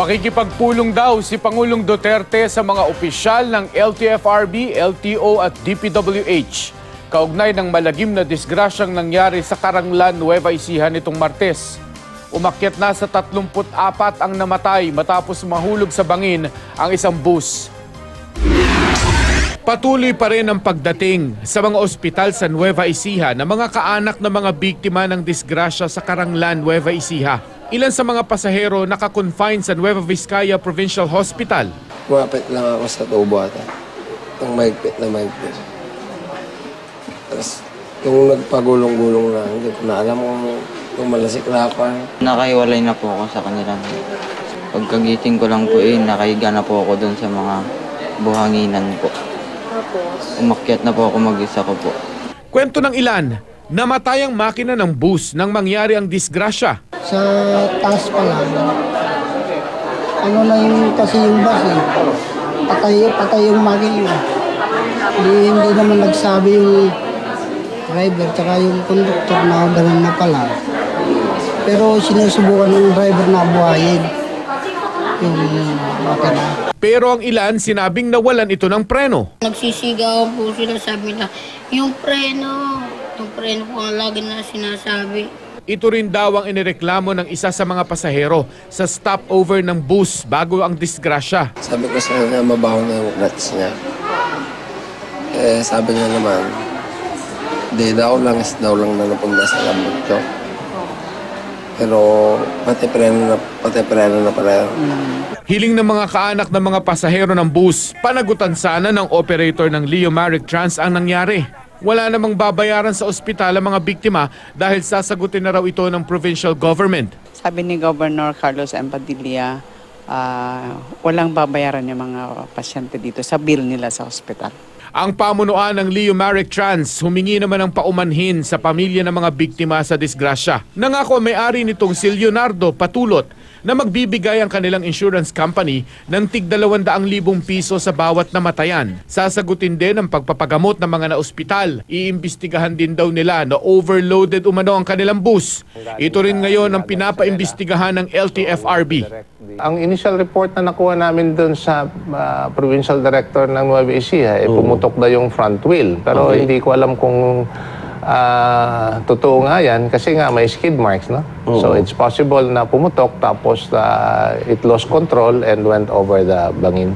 Makikipagpulong daw si Pangulong Duterte sa mga opisyal ng LTFRB, LTO at DPWH. Kaugnay ng malagim na disgrasyang nangyari sa Caranglan, Nueva Ecija nitong Martes. Umakyat na sa 34 ang namatay matapos mahulog sa bangin ang isang bus. Patuloy pa rin ang pagdating sa mga ospital sa Nueva Ecija ng mga kaanak ng mga biktima ng disgrasya sa Caranglan, Nueva Ecija. Ilan sa mga pasahero naka-confine sa Nueva Vizcaya Provincial Hospital. Kumapit lang ako sa tubo ata. Ang mahigpit na mahigpit. Tapos yung nagpagulong-gulong na, hindi ko na alam kung malasik na ako. Nakaiwalay na po ako sa kanila. Pagkagising ko lang po nakahiga na po ako doon sa mga buhanginan po. Umakyat na po ako mag-isa ko po. Kwento ng ilan, namatay ang makina ng bus nang mangyari ang disgrasya. Sa taas pa lang, ano na yung kasi yung bus patay yung makina. Hindi naman nagsabi yung driver tsaka yung conductor na ganun na pala. Pero sinusubukan ng driver na buhayin yung makina. Pero ang ilan sinabing nawalan ito ng preno. Nagsisigaw po sila, sabi na, yung preno po ang lagi na sinasabi. Ito rin daw ang inireklamo ng isa sa mga pasahero sa stopover ng bus bago ang disgrasya. Sabi ko sa kanya, mabaho na yung nuts niya. Sabi niya naman, daw lang na napunta sa labot ko. Pero pati preno na pala. Hiling ng mga kaanak ng mga pasahero ng bus, panagutan sana ng operator ng Leo Maric Trans ang nangyari. Wala namang babayaran sa ospital ang mga biktima dahil sasagutin na raw ito ng provincial government. Sabi ni Governor Carlos M. Padilla, walang babayaran yung mga pasyente dito sa bill nila sa ospital. Ang pamunuan ng Leo Maric Trans humingi naman ng paumanhin sa pamilya ng mga biktima sa disgrasya. Nangako may-ari nitong si Leonardo Patulot na magbibigay ang kanilang insurance company ng tig 200,000 piso sa bawat namatayan. Sasagutin din ang pagpapagamot ng mga naospital. Iimbestigahan din daw nila na overloaded umano ang kanilang bus. Ito rin ngayon ang pinapaimbestigahan ng LTFRB. Ang initial report na nakuha namin doon sa Provincial Director ng Nueva Ecija, pumutok na yung front wheel. Pero hindi ko alam kung totoo nga yan kasi nga may skid marks, no? So it's possible na pumutok tapos it lost control and went over the bangin.